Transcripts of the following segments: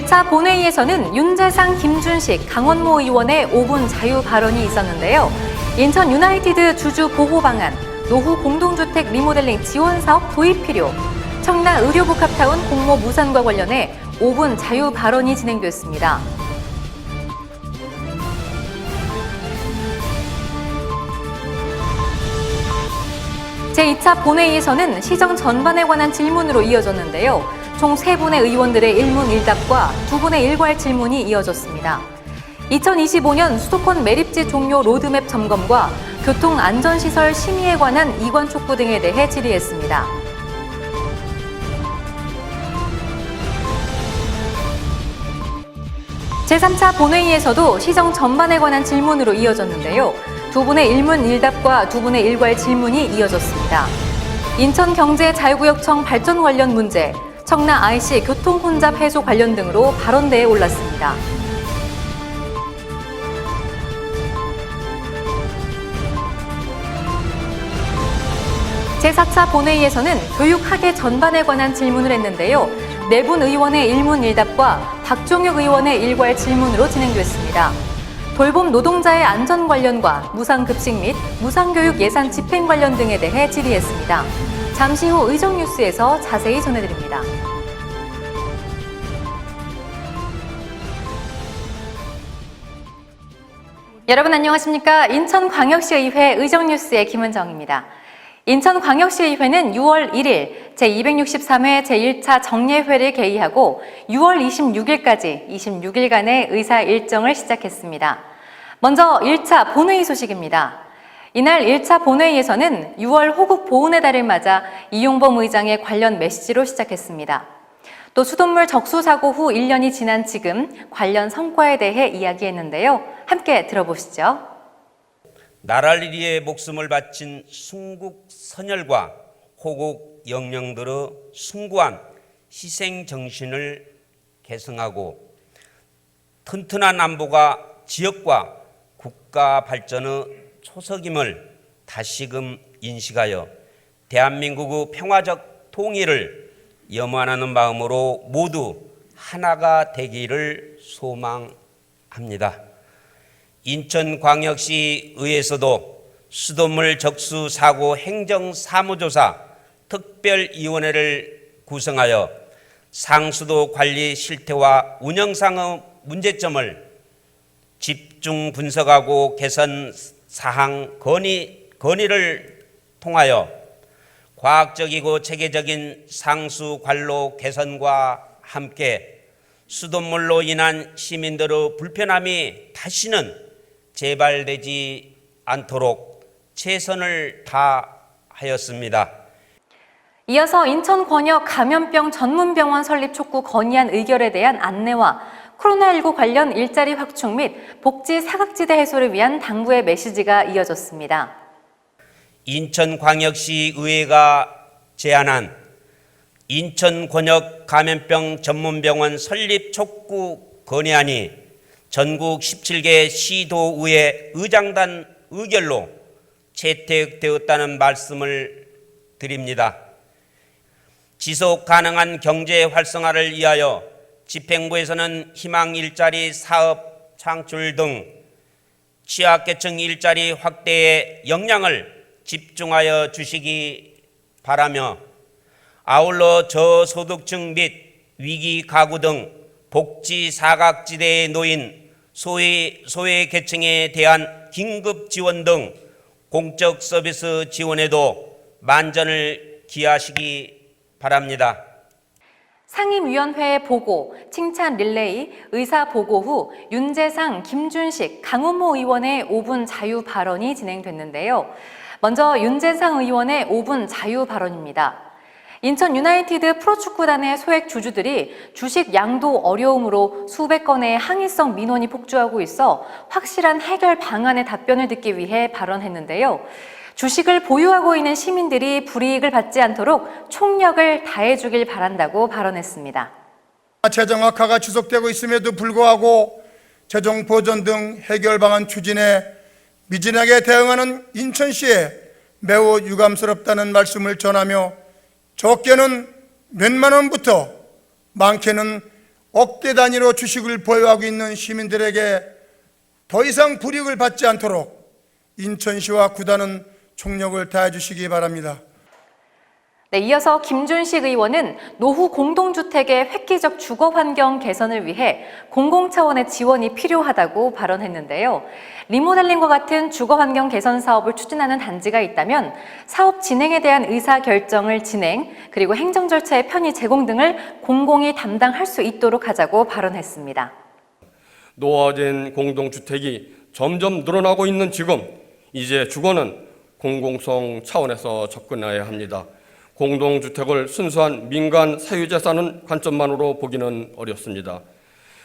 제1차 본회의에서는 윤재상, 김준식, 강원모 의원의 5분 자유 발언이 있었는데요. 인천 유나이티드 주주 보호 방안, 노후 공동주택 리모델링 지원 사업 도입 필요, 청라 의료복합타운 공모 무산과 관련해 5분 자유 발언이 진행됐습니다. 제2차 본회의에서는 시정 전반에 관한 질문으로 이어졌는데요. 총 3분의 의원들의 일문일답과 2분의 일괄 질문이 이어졌습니다. 2025년 수도권 매립지 종료 로드맵 점검과 교통안전시설 심의에 관한 이관 촉구 등에 대해 질의했습니다. 제3차 본회의에서도 시정 전반에 관한 질문으로 이어졌는데요. 2분의 일문일답과 2분의 일괄 질문이 이어졌습니다. 인천경제자유구역청 발전 관련 문제, 청라 IC 교통혼잡 해소 관련 등으로 발언대에 올랐습니다. 제4차 본회의에서는 교육학예 전반에 관한 질문을 했는데요. 4분 의원의 일문일답과 박종혁 의원의 일괄 질문으로 진행됐습니다. 돌봄 노동자의 안전 관련과 무상급식 및 무상교육 예산 집행 관련 등에 대해 질의했습니다. 잠시 후 의정뉴스에서 자세히 전해드립니다. 여러분 안녕하십니까? 인천광역시의회 의정뉴스의 김은정입니다. 인천광역시의회는 6월 1일 제263회 제1차 정례회를 개의하고 6월 26일까지 26일간의 의사 일정을 시작했습니다. 먼저 1차 본회의 소식입니다. 이날 1차 본회의에서는 6월 호국 보훈의 달을 맞아 이용범 의장의 관련 메시지로 시작했습니다. 또 수돗물 적수 사고 후 1년이 지난 지금 관련 성과에 대해 이야기했는데요. 함께 들어보시죠. 나라를 위해 목숨을 바친 순국 선열과 호국 영령들의 숭고한 희생 정신을 계승하고 튼튼한 안보가 지역과 국가 발전의 초석임을 다시금 인식하여 대한민국의 평화적 통일을 염원하는 마음으로 모두 하나가 되기를 소망합니다. 인천광역시의회에서도 수돗물 적수 사고 행정사무조사 특별위원회를 구성하여 상수도 관리 실태와 운영상의 문제점을 집중 분석하고 개선 사항 건의를 통하여 과학적이고 체계적인 상수 관로 개선과 함께 수돗물로 인한 시민들의 불편함이 다시는 재발되지 않도록 최선을 다하였습니다. 이어서 인천권역 감염병 전문병원 설립 촉구 건의안 의결에 대한 안내와 코로나19 관련 일자리 확충 및 복지 사각지대 해소를 위한 당부의 메시지가 이어졌습니다. 인천광역시 의회가 제안한 인천권역 감염병 전문병원 설립 촉구 건의안이 전국 17개 시도의회 의장단 의결로 채택되었다는 말씀을 드립니다. 지속 가능한 경제 활성화를 위하여 집행부에서는 희망 일자리 사업 창출 등 취약계층 일자리 확대에 역량을 집중하여 주시기 바라며 아울러 저소득층 및 위기 가구 등 복지 사각지대에 놓인 소외 계층에 대한 긴급 지원 등 공적 서비스 지원에도 만전을 기하시기 바랍니다. 상임위원회의 보고, 칭찬 릴레이, 의사 보고 후 윤재상, 김준식, 강원모 의원의 5분 자유 발언이 진행됐는데요. 먼저 윤재상 의원의 5분 자유 발언입니다. 인천 유나이티드 프로축구단의 소액 주주들이 주식 양도 어려움으로 수백 건의 항의성 민원이 폭주하고 있어 확실한 해결 방안의 답변을 듣기 위해 발언했는데요. 주식을 보유하고 있는 시민들이 불이익을 받지 않도록 총력을 다해주길 바란다고 발언했습니다. 재정 악화가 지속되고 있음에도 불구하고 재정 보전 등 해결 방안 추진에 미진하게 대응하는 인천시에 매우 유감스럽다는 말씀을 전하며 적게는 몇만 원부터 많게는 억대 단위로 주식을 보유하고 있는 시민들에게 더 이상 불이익을 받지 않도록 인천시와 구단은 총력을 다해 주시기 바랍니다. 네, 이어서 김준식 의원은 노후 공동주택의 획기적 주거 환경 개선을 위해 공공 차원의 지원이 필요하다고 발언했는데요. 리모델링과 같은 주거 환경 개선 사업을 추진하는 단지가 있다면 사업 진행에 대한 의사 결정을 진행, 그리고 행정 절차의 편의 제공 등을 공공이 담당할 수 있도록 하자고 발언했습니다. 노후화된 공동주택이 점점 늘어나고 있는 지금 이제 주거는 공공성 차원에서 접근해야 합니다. 공동주택을 순수한 민간 사유재산은 관점만으로 보기는 어렵습니다.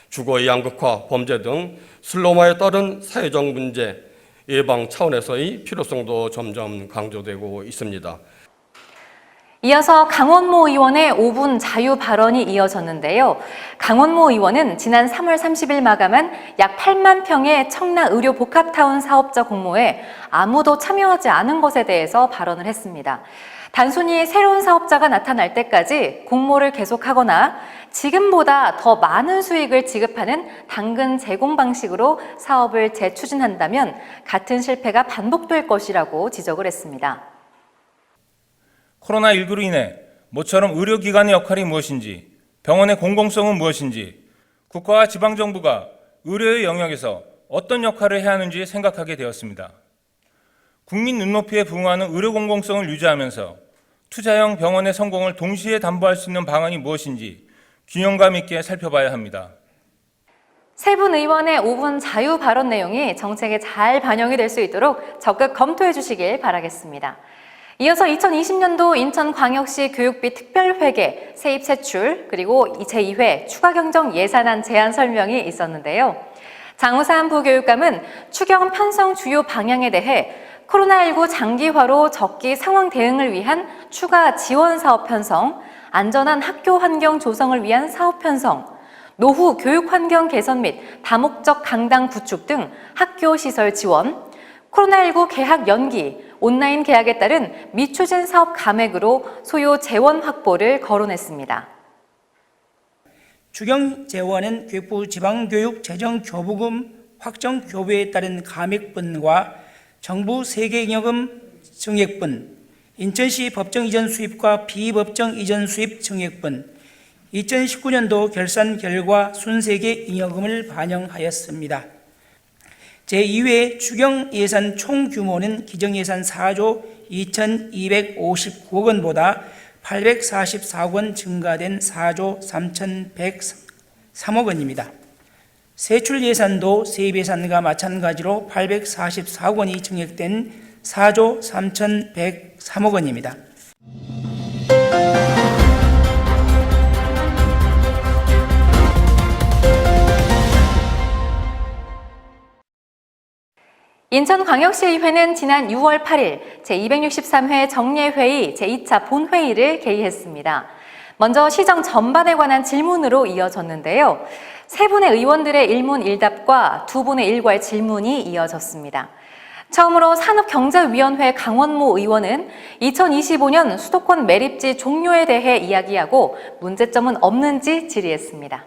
주거의 양극화, 범죄 등 슬럼화에 따른 사회적 문제 예방 차원에서의 필요성도 점점 강조되고 있습니다. 이어서 강원모 의원의 5분 자유 발언이 이어졌는데요. 강원모 의원은 지난 3월 30일 마감한 약 8만 평의 청라 의료 복합타운 사업자 공모에 아무도 참여하지 않은 것에 대해서 발언을 했습니다. 단순히 새로운 사업자가 나타날 때까지 공모를 계속하거나 지금보다 더 많은 수익을 지급하는 당근 제공 방식으로 사업을 재추진한다면 같은 실패가 반복될 것이라고 지적을 했습니다. 코로나19로 인해 모처럼 의료기관의 역할이 무엇인지, 병원의 공공성은 무엇인지, 국가와 지방정부가 의료의 영역에서 어떤 역할을 해야 하는지 생각하게 되었습니다. 국민 눈높이에 부응하는 의료 공공성을 유지하면서 투자형 병원의 성공을 동시에 담보할 수 있는 방안이 무엇인지 균형감 있게 살펴봐야 합니다. 세 분 의원의 5분 자유 발언 내용이 정책에 잘 반영이 될 수 있도록 적극 검토해 주시길 바라겠습니다. 이어서 2020년도 인천광역시 교육비 특별회계, 세입 세출, 그리고 제2회 추가경정 예산안 제안 설명이 있었는데요. 장우산 부교육감은 추경 편성 주요 방향에 대해 코로나19 장기화로 적기 상황 대응을 위한 추가 지원 사업 편성, 안전한 학교 환경 조성을 위한 사업 편성, 노후 교육 환경 개선 및 다목적 강당 구축 등 학교 시설 지원, 코로나19 개학 연기, 온라인 개학에 따른 미추진 사업 감액으로 소요 재원 확보를 거론했습니다. 추경 재원은 교육부 지방교육 재정교부금 확정 교부에 따른 감액분과 정부 세계잉여금 증액분, 인천시 법정 이전 수입과 비법정 이전 수입 증액분, 2019년도 결산 결과 순세계 잉여금을 반영하였습니다. 제2회 추경 예산 총 규모는 기정예산 4조 2,259억 원보다 844억 원 증가된 4조 3,103억 원입니다. 세출 예산도 세입 예산과 마찬가지로 844억 원이 증액된 4조 3,103억 원입니다. 인천광역시의회는 지난 6월 8일 제263회 정례회의 제2차 본회의를 개의했습니다. 먼저 시정 전반에 관한 질문으로 이어졌는데요. 세 분의 의원들의 일문일답과 두 분의 일괄 질문이 이어졌습니다. 처음으로 산업경제위원회 강원모 의원은 2025년 수도권 매립지 종료에 대해 이야기하고 문제점은 없는지 질의했습니다.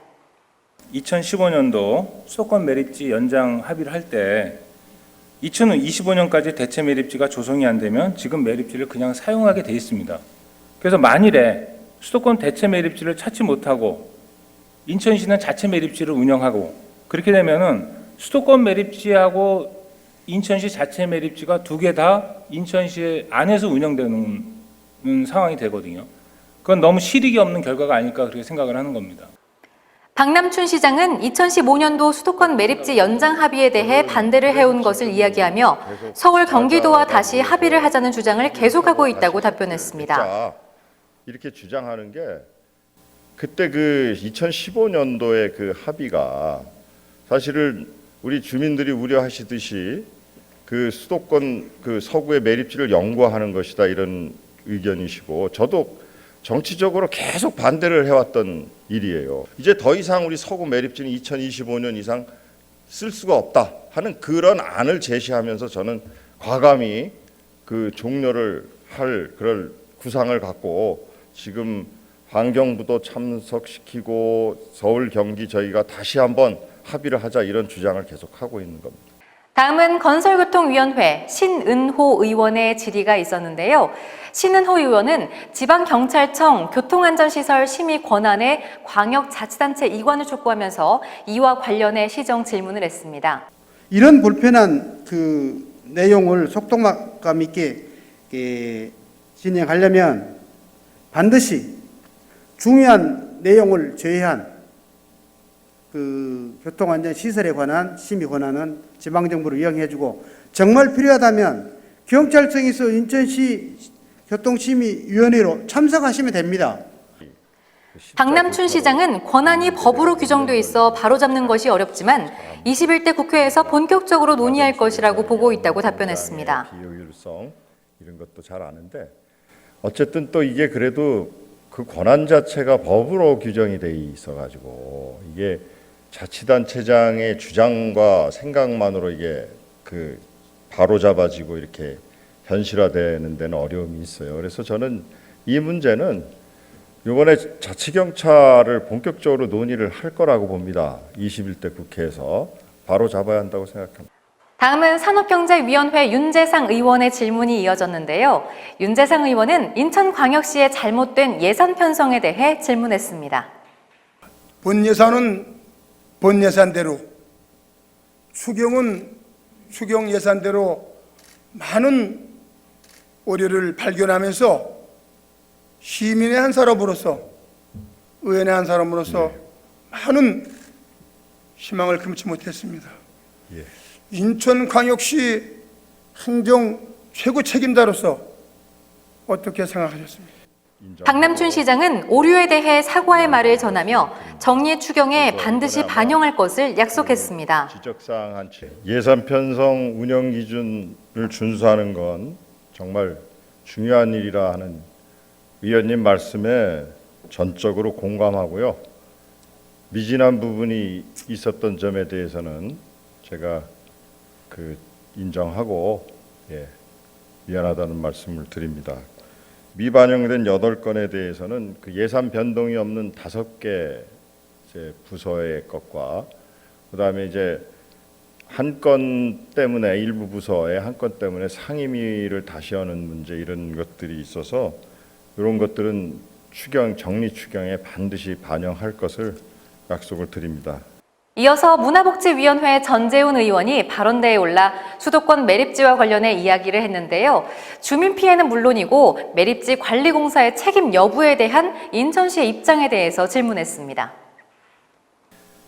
2015년도 수도권 매립지 연장 합의를 할 때 2025년까지 대체 매립지가 조성이 안 되면 지금 매립지를 그냥 사용하게 돼 있습니다. 그래서 만일에 수도권 대체 매립지를 찾지 못하고 인천시는 자체 매립지를 운영하고 그렇게 되면은 수도권 매립지하고 인천시 자체 매립지가 두 개 다 인천시 안에서 운영되는 상황이 되거든요. 그건 너무 실익이 없는 결과가 아닐까 그렇게 생각을 하는 겁니다. 박남춘 시장은 2015년도 수도권 매립지 연장 합의에 대해 반대를 해온 것을 이야기하며 서울 경기도와 다시 합의를 하자는 주장을 계속하고 있다고 답변했습니다. 이렇게 주장하는 게 그때 그 2015년도에 그 합의가 사실은 우리 주민들이 우려하시듯이 그 수도권 그 서구의 매립지를 영구화하는 것이다 이런 의견이시고 저도 정치적으로 계속 반대를 해왔던 일이에요. 이제 더 이상 우리 서구 매립지는 2025년 이상 쓸 수가 없다 하는 그런 안을 제시하면서 저는 과감히 그 종료를 할 그럴 구상을 갖고 지금 환경부도 참석시키고 서울 경기 저희가 다시 한번 합의를 하자 이런 주장을 계속하고 있는 겁니다. 다음은 건설교통위원회 신은호 의원의 질의가 있었는데요. 신은호 의원은 지방경찰청 교통안전시설 심의 권한에 광역자치단체 이관을 촉구하면서 이와 관련해 시정 질문을 했습니다. 이런 불편한 그 내용을 속도감 있게 진행하려면 반드시 중요한 내용을 제외한 그 교통안전 시설에 관한 심의 권한은 지방정부로 이양해주고 정말 필요하다면 경찰청에서 인천시 교통심의위원회로 참석하시면 됩니다. 박남춘 시장은 권한이 법으로 규정돼 있어 바로잡는 것이 어렵지만 21대 국회에서 본격적으로 논의할 것이라고 보고 있다고 답변했습니다. 비효율성 이런 것도 잘 아는데 어쨌든 또 이게 그래도 그 권한 자체가 법으로 규정이 돼 있어가지고 이게 자치단체장의 주장과 생각만으로 이게 그 바로 잡아지고 이렇게 현실화되는 데는 어려움이 있어요. 그래서 저는 이 문제는 이번에 자치경찰을 본격적으로 논의를 할 거라고 봅니다. 21대 국회에서 바로 잡아야 한다고 생각합니다. 다음은 산업경제위원회 윤재상 의원의 질문이 이어졌는데요. 윤재상 의원은 인천광역시의 잘못된 예산 편성에 대해 질문했습니다. 본 예산은 본 예산대로, 추경은 추경 예산대로 많은 오류를 발견하면서 시민의 한 사람으로서, 의원의 한 사람으로서 많은 희망을 금치 못했습니다. 인천광역시 행정 최고 책임자로서 어떻게 생각하셨습니까? 박남춘 시장은 오류에 대해 사과의 말을 전하며 정리 추경에 반드시 반영할 것을 약속했습니다. 지적사항 한 채. 예산 편성 운영 기준을 준수하는 건 정말 중요한 일이라 하는 위원님 말씀에 전적으로 공감하고요. 미진한 부분이 있었던 점에 대해서는 제가 인정하고 미안하다는 말씀을 드립니다. 미반영된 8건에 대해서는 그 예산 변동이 없는 5개 부서의 것과 그다음에 이제 한 건 때문에 일부 부서의 한 건 때문에 상임위를 다시 하는 문제 이런 것들이 있어서 이런 것들은 정리 추경에 반드시 반영할 것을 약속을 드립니다. 이어서 문화복지위원회 전재훈 의원이 발언대에 올라 수도권 매립지와 관련해 이야기를 했는데요. 주민 피해는 물론이고 매립지 관리공사의 책임 여부에 대한 인천시의 입장에 대해서 질문했습니다.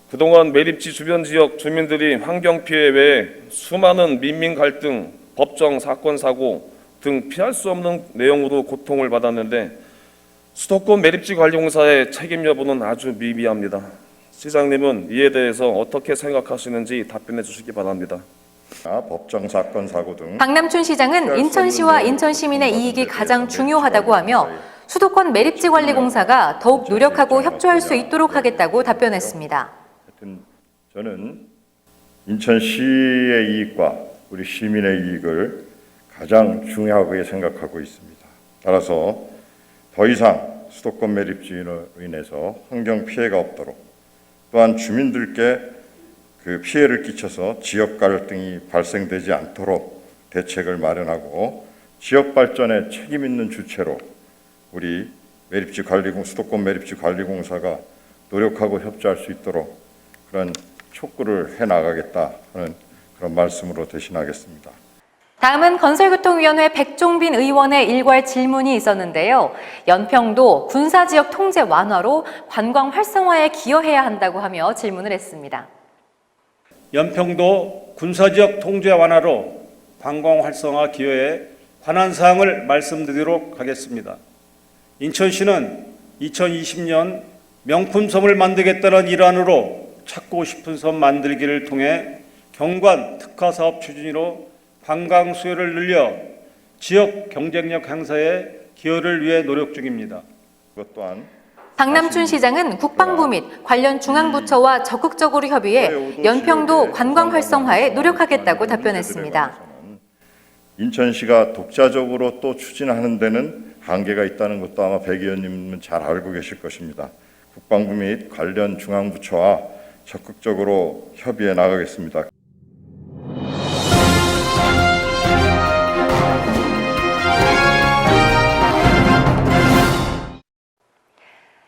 그동안 매립지 주변 지역 주민들이 환경 피해 외에 수많은 민민 갈등, 법정 사건 사고 등 피할 수 없는 내용으로 고통을 받았는데 수도권 매립지 관리공사의 책임 여부는 아주 미비합니다. 시장님은 이에 대해서 어떻게 생각하시는지 답변해 주시기 바랍니다. 법정 사건 사고 등 박남춘 시장은 인천시와 인천 시민의 이익이 가장 중요하다고 하며 수도권 매립지 관리공사가 더욱 노력하고 협조할 수 있도록 하겠다고 답변했습니다. 하여튼 저는 인천시의 이익과 우리 시민의 이익을 가장 중요하게 생각하고 있습니다. 따라서 더 이상 수도권 매립지로 인해서 환경 피해가 없도록 또한 주민들께 그 피해를 끼쳐서 지역 갈등이 발생되지 않도록 대책을 마련하고 지역 발전에 책임 있는 주체로 우리 수도권 매립지 관리공사가 노력하고 협조할 수 있도록 그런 촉구를 해나가겠다 하는 그런 말씀으로 대신하겠습니다. 다음은 건설교통위원회 백종빈 의원의 일괄 질문이 있었는데요. 연평도 군사지역 통제 완화로 관광 활성화에 기여해야 한다고 하며 질문을 했습니다. 연평도 군사지역 통제 완화로 관광 활성화 기여에 관한 사항을 말씀드리도록 하겠습니다. 인천시는 2020년 명품섬을 만들겠다는 일환으로 찾고 싶은 섬 만들기를 통해 경관 특화사업 추진으로 관광 수요를 늘려 지역 경쟁력 향상에 기여를 위해 노력 중입니다. 그것 또한 박남춘 시장은 국방부 및 관련 중앙부처와 적극적으로 협의해 연평도 관광 활성화에 노력하겠다고 답변했습니다. 인천시가 독자적으로 또 추진하는 데는 한계가 있다는 것도 아마 백 의원님은 잘 알고 계실 것입니다. 국방부 및 관련 중앙부처와 적극적으로 협의해 나가겠습니다.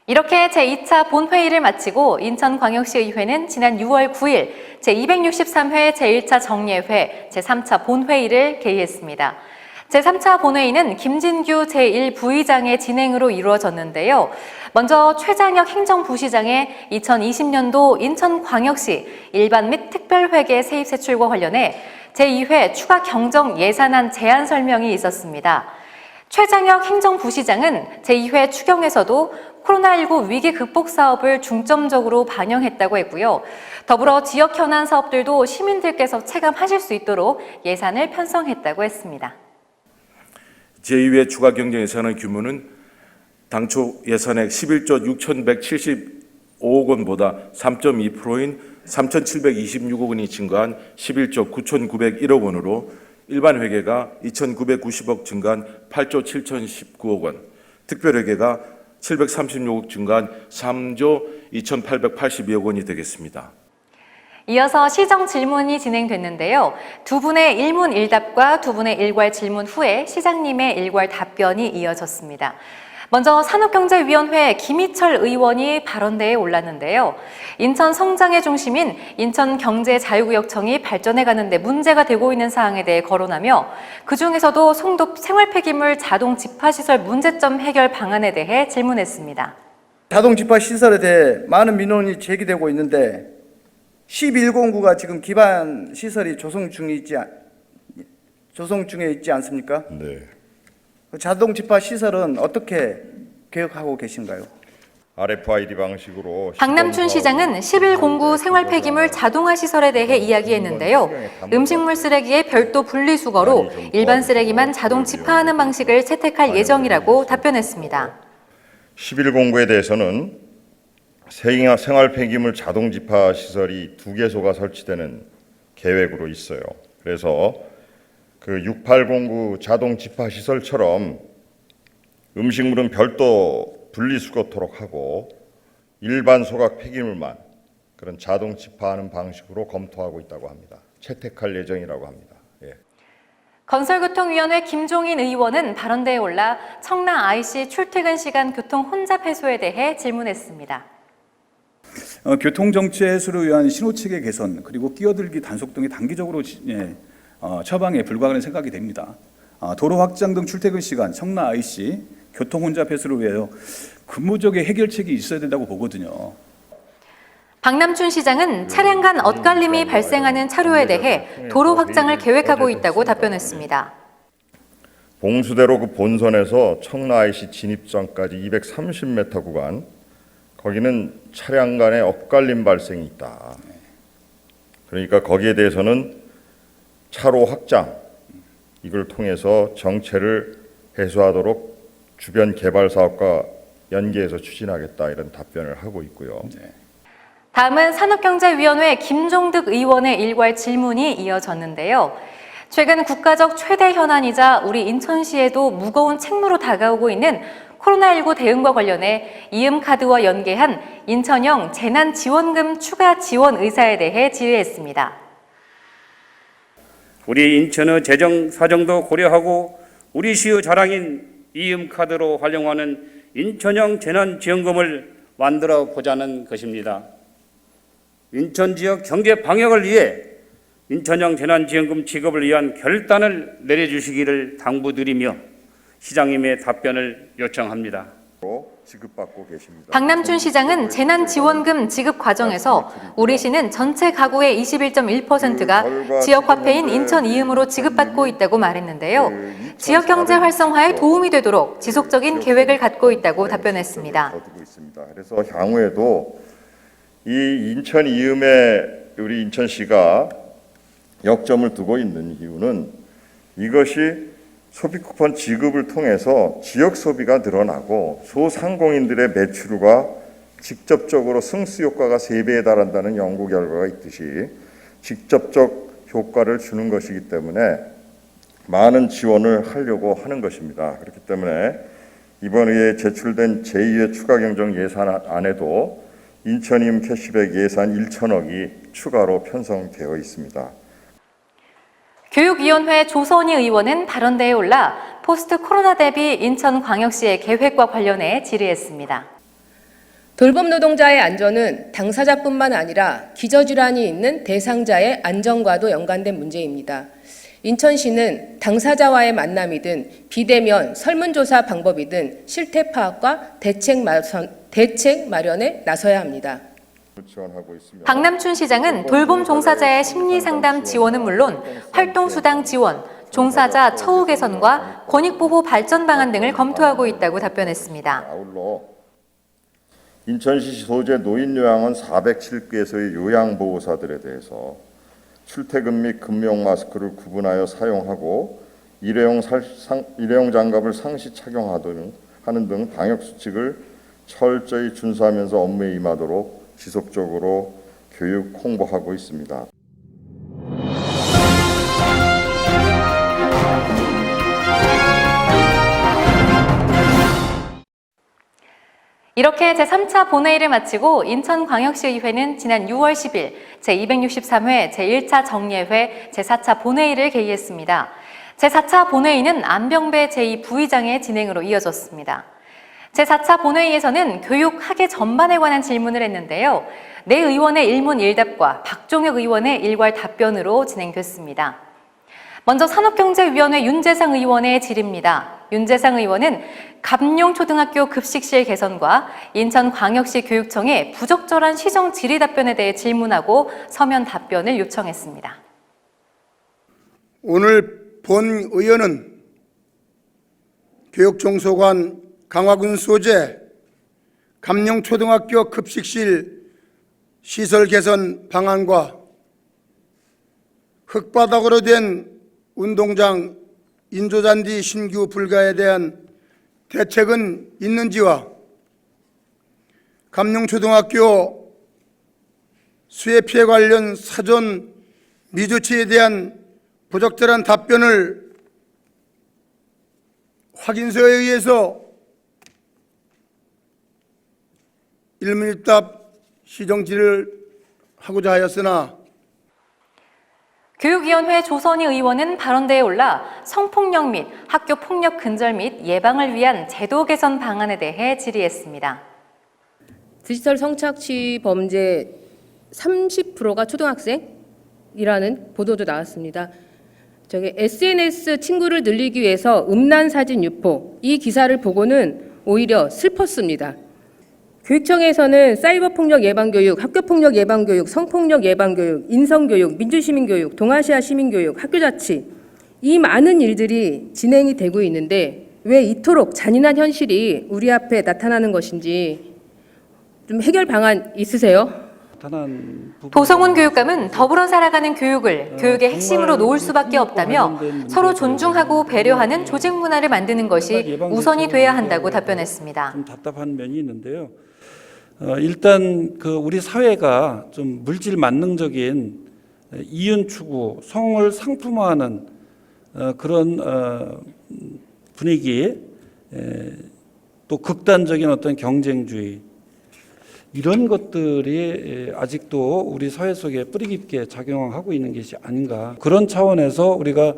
이렇게 제2차 본회의를 마치고 인천광역시의회는 지난 6월 9일 제263회 제1차 정례회 제3차 본회의를 개의했습니다. 제3차 본회의는 김진규 제1부의장의 진행으로 이루어졌는데요. 먼저 최장혁 행정부시장의 2020년도 인천광역시 일반 및 특별회계 세입세출과 관련해 제2회 추가 경정 예산안 제안 설명이 있었습니다. 최장혁 행정부시장은 제2회 추경에서도 코로나19 위기 극복 사업을 중점적으로 반영했다고 했고요. 더불어 지역 현안 사업들도 시민들께서 체감하실 수 있도록 예산을 편성했다고 했습니다. 제2회 추가 경정 예산의 규모는 당초 예산액 11조 6,175억 원보다 3.2%인 3,726억 원이 증가한 11조 9,901억 원으로 일반 회계가 2,990억 증가한 8조 7,019억 원, 특별 회계가 736억 증가한 3조 2,882억 원이 되겠습니다. 이어서 시정 질문이 진행됐는데요. 두 분의 일문 일답과 두 분의 일괄 질문 후에 시장님의 일괄 답변이 이어졌습니다. 먼저 산업경제위원회 김희철 의원이 발언대에 올랐는데요. 인천 성장의 중심인 인천경제자유구역청이 발전해가는 데 문제가 되고 있는 사항에 대해 거론하며 그중에서도 송도 생활폐기물 자동 집화시설 문제점 해결 방안에 대해 질문했습니다. 자동 집화 시설에 대해 많은 민원이 제기되고 있는데 11공구가 지금 기반 시설이 조성 중에 있지 않습니까? 네. 자동 집화 시설은 어떻게 계획하고 계신가요? RFID 방식으로 박남춘 시장은 11공구 생활폐기물 자동화 시설에 대해 이야기했는데요. 음식물 쓰레기의 별도 분리수거로 일반 쓰레기만 자동 집화하는 방식을 채택할 예정이라고 답변했습니다. 11공구에 대해서는 생활폐기물 자동 집화 시설이 2개소가 설치되는 계획으로 있어요. 그래서 그 6809 자동 집화 시설처럼 음식물은 별도 분리수거토록 하고 일반 소각 폐기물만 그런 자동 집화하는 방식으로 검토하고 있다고 합니다. 채택할 예정이라고 합니다. 예. 건설교통위원회 김종인 의원은 발언대에 올라 청라 IC 출퇴근 시간 교통 혼잡 해소에 대해 질문했습니다. 교통정체 해소를 위한 신호체계 개선 그리고 끼어들기 단속 등의 단기적으로 처방에 불과하는 생각이 됩니다. 도로 확장 등 출퇴근 시간, 청라 IC, 교통 혼잡 해소를 위하여 근무적인 해결책이 있어야 된다고 보거든요. 박남춘 시장은 차량 간 엇갈림이 발생하는 차로에 대해 도로 확장을 계획하고 있다고 답변했습니다. 봉수대로 그 본선에서 청라 IC 진입점까지 230m 구간 거기는 차량 간의 엇갈림 발생이 있다. 그러니까 거기에 대해서는 차로 확장 이걸 통해서 정체를 해소하도록 주변 개발 사업과 연계해서 추진하겠다 이런 답변을 하고 있고요. 다음은 산업경제위원회 김종득 의원의 일괄 질문이 이어졌는데요. 최근 국가적 최대 현안이자 우리 인천시에도 무거운 책무로 다가오고 있는 코로나19 대응과 관련해 이음카드와 연계한 인천형 재난지원금 추가 지원 의사에 대해 질의했습니다. 우리 인천의 재정 사정도 고려하고 우리 시의 자랑인 이음카드로 활용하는 인천형 재난지원금을 만들어 보자는 것입니다. 인천 지역 경제 방역을 위해 인천형 재난지원금 지급을 위한 결단을 내려주시기를 당부드리며 시장님의 답변을 요청합니다. 지급받고 계십니다. 박남춘 시장은 재난지원금 지급 과정에서 우리 시는 전체 가구의 21.1%가 지역화폐인 인천 이음으로 지급받고 있다고 말했는데요. 지역 경제 활성화에 도움이 되도록 지속적인 계획을 갖고 있다고 답변했습니다. 그래서 향후에도 이 인천 이음에 우리 인천시가 역점을 두고 있는 이유는 이것이 소비 쿠폰 지급을 통해서 지역 소비가 늘어나고 소상공인들의 매출과 직접적으로 승수 효과가 3배에 달한다는 연구 결과가 있듯이 직접적 효과를 주는 것이기 때문에 많은 지원을 하려고 하는 것입니다. 그렇기 때문에 이번 의회에 제출된 제2회 추가경정 예산안에도 인천임 캐시백 예산 1천억이 추가로 편성되어 있습니다. 교육위원회 조선희 의원은 발언대에 올라 포스트 코로나 대비 인천광역시의 계획과 관련해 질의했습니다. 돌봄 노동자의 안전은 당사자뿐만 아니라 기저질환이 있는 대상자의 안전과도 연관된 문제입니다. 인천시는 당사자와의 만남이든 비대면 설문조사 방법이든 실태 파악과 대책 마련에 나서야 합니다. 박남춘 시장은 돌봄 종사자의 심리상담 지원은 물론 활동수당 지원, 종사자 처우 개선과 권익보호 발전 방안 등을 검토하고 있다고 답변했습니다. 인천시 소재 노인요양원 407개소의 요양보호사들에 대해서 출퇴근 및 근무용 마스크를 구분하여 사용하고 일회용 장갑을 상시 착용하는 등 방역수칙을 철저히 준수하면서 업무에 임하도록 지속적으로 교육 홍보하고 있습니다. 이렇게 제3차 본회의를 마치고 인천광역시의회는 지난 6월 10일 제263회 제1차 정례회 제4차 본회의를 개의했습니다. 제4차 본회의는 안병배 제2부의장의 진행으로 이어졌습니다. 제4차 본회의에서는 교육 학예 전반에 관한 질문을 했는데요. 내 의원의 일문 일답과 박종혁 의원의 일괄 답변으로 진행됐습니다. 먼저 산업경제위원회 윤재상 의원의 질의입니다. 윤재상 의원은 감룡초등학교 급식실 개선과 인천광역시 교육청의 부적절한 시정 질의 답변에 대해 질문하고 서면 답변을 요청했습니다. 오늘 본 의원은 교육청소관 강화군 소재 감룡초등학교 급식실 시설 개선 방안과 흙바닥으로 된 운동장 인조잔디 신규 불가에 대한 대책은 있는지와 감룡초등학교 수해 피해 관련 사전 미조치에 대한 부적절한 답변을 확인서에 의해서 일문일답 시정질을 하고자 하였으나 교육위원회 조선희 의원은 발언대에 올라 성폭력 및 학교폭력 근절 및 예방을 위한 제도 개선 방안에 대해 질의했습니다. 디지털 성착취 범죄 30%가 초등학생이라는 보도도 나왔습니다. SNS 친구를 늘리기 위해서 음란 사진 유포, 이 기사를 보고는 오히려 슬펐습니다. 교육청에서는 사이버폭력 예방교육, 학교폭력 예방교육, 성폭력 예방교육, 인성교육, 민주시민교육, 동아시아 시민교육, 학교자치 이 많은 일들이 진행이 되고 있는데 왜 이토록 잔인한 현실이 우리 앞에 나타나는 것인지 좀 해결 방안 있으세요? 도성훈 교육감은 더불어 살아가는 교육을 교육의 핵심으로 놓을 수밖에 없다며 서로 존중하고 배려하는 조직 문화를 만드는 것이 우선이 돼야 한다고 답변했습니다. 좀 답답한 면이 있는데요. 일단 우리 사회가 좀 물질 만능적인 이윤 추구, 성을 상품화하는 그런 분위기, 또 극단적인 어떤 경쟁주의 이런 것들이 아직도 우리 사회 속에 뿌리 깊게 작용하고 있는 것이 아닌가. 그런 차원에서 우리가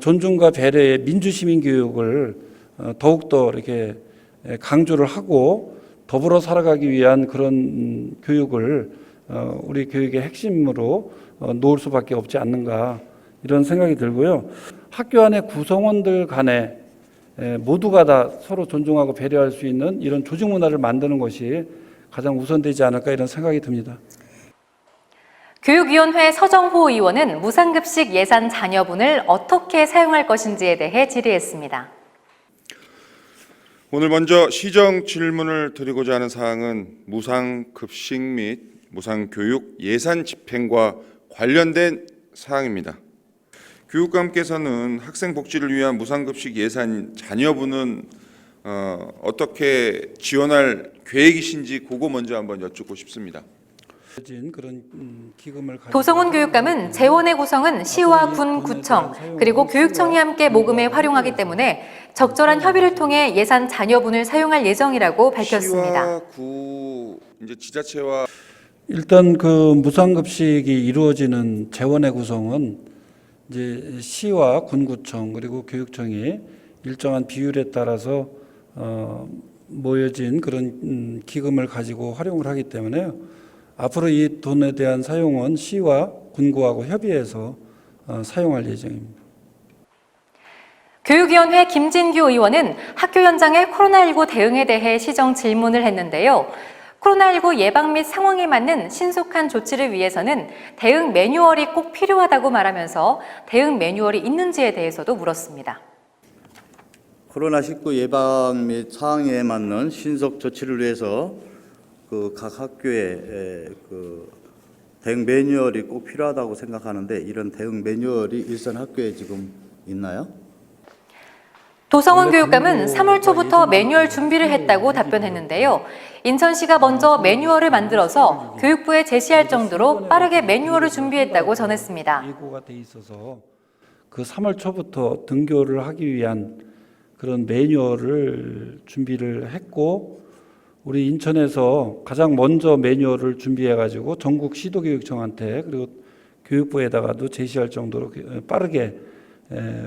존중과 배려의 민주시민 교육을 더욱더 이렇게 강조를 하고 더불어 살아가기 위한 그런 교육을 우리 교육의 핵심으로 놓을 수밖에 없지 않는가 이런 생각이 들고요. 학교 안에 구성원들 간에 모두가 다 서로 존중하고 배려할 수 있는 이런 조직 문화를 만드는 것이 가장 우선되지 않을까 이런 생각이 듭니다. 교육위원회 서정호 의원은 무상급식 예산 잔여분을 어떻게 사용할 것인지에 대해 질의했습니다. 오늘 먼저 시정 질문을 드리고자 하는 사항은 무상급식 및 무상교육 예산 집행과 관련된 사항입니다. 교육감께서는 학생 복지를 위한 무상급식 예산 잔여분은 어떻게 지원할 계획이신지 그거 먼저 한번 여쭙고 싶습니다. 도성훈 교육감은 재원의 구성은 시와 군, 구청 그리고 교육청이 함께 모금에 활용하기 때문에 적절한 협의를 통해 예산 잔여분을 사용할 예정이라고 밝혔습니다. 시와 구 이제 지자체와 일단 그 무상급식이 이루어지는 재원의 구성은 이제 시와 군구청 그리고 교육청이 일정한 비율에 따라서 모여진 그런 기금을 가지고 활용을 하기 때문에요. 앞으로 이 돈에 대한 사용은 시와 군구하고 협의해서 사용할 예정입니다. 교육위원회 김진규 의원은 학교 현장의 코로나19 대응에 대해 시정 질문을 했는데요. 코로나19 예방 및 상황에 맞는 신속한 조치를 위해서는 대응 매뉴얼이 꼭 필요하다고 말하면서 대응 매뉴얼이 있는지에 대해서도 물었습니다. 코로나19 예방 및 상황에 맞는 신속 조치를 위해서 각 학교에 대응 매뉴얼이 꼭 필요하다고 생각하는데 이런 대응 매뉴얼이 일선 학교에 지금 있나요? 도성훈 교육감은 3월 초부터 매뉴얼 준비를 했다고 답변했는데요. 인천시가 먼저 매뉴얼을 만들어서 교육부에 제시할 정도로 빠르게 매뉴얼을 준비했다고 전했습니다. 예고가 돼 있어서 그 3월 초부터 등교를 하기 위한 그런 매뉴얼을 준비를 했고 우리 인천에서 가장 먼저 매뉴얼을 준비해 가지고 전국 시도교육청한테 그리고 교육부에다가도 제시할 정도로 빠르게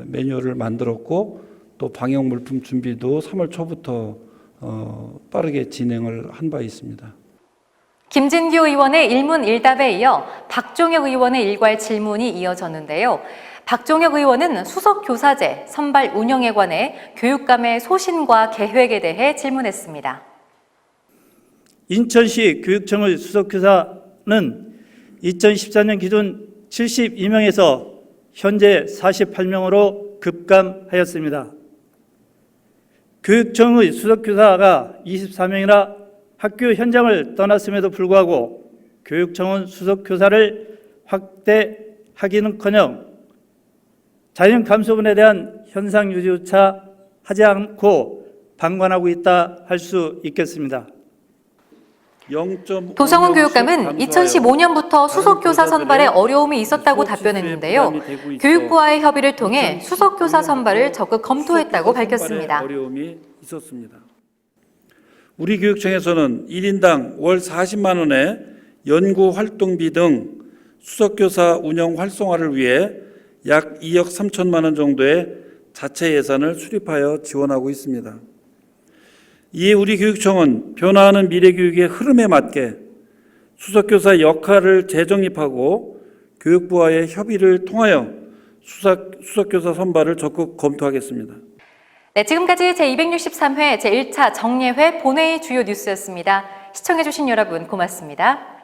매뉴얼을 만들었고 또 방역 물품 준비도 3월 초부터 빠르게 진행을 한 바 있습니다. 김진규 의원의 일문일답에 이어 박종혁 의원의 일괄 질문이 이어졌는데요. 박종혁 의원은 수석교사제 선발 운영에 관해 교육감의 소신과 계획에 대해 질문했습니다. 인천시 교육청의 수석교사는 2014년 기준 72명에서 현재 48명으로 급감하였습니다. 교육청의 수석교사가 24명이나 학교 현장을 떠났음에도 불구하고 교육청은 수석교사를 확대하기는커녕 자연 감소분에 대한 현상 유지조차 하지 않고 방관하고 있다 할 수 있겠습니다. 도성훈 교육감은 2015년부터 수석교사 선발에 어려움이 있었다고 답변했는데요. 교육부와의 협의를 통해 수석교사 선발을 적극 검토했다고 밝혔습니다. 어려움이 있었습니다. 우리 교육청에서는 1인당 월 40만 원의 연구 활동비 등 수석교사 운영 활성화를 위해 약 2억 3천만 원 정도의 자체 예산을 수립하여 지원하고 있습니다. 이에 우리 교육청은 변화하는 미래교육의 흐름에 맞게 수석교사 역할을 재정립하고 교육부와의 협의를 통하여 수석교사 선발을 적극 검토하겠습니다. 네, 지금까지 제263회 제1차 정례회 본회의 주요 뉴스였습니다. 시청해주신 여러분 고맙습니다.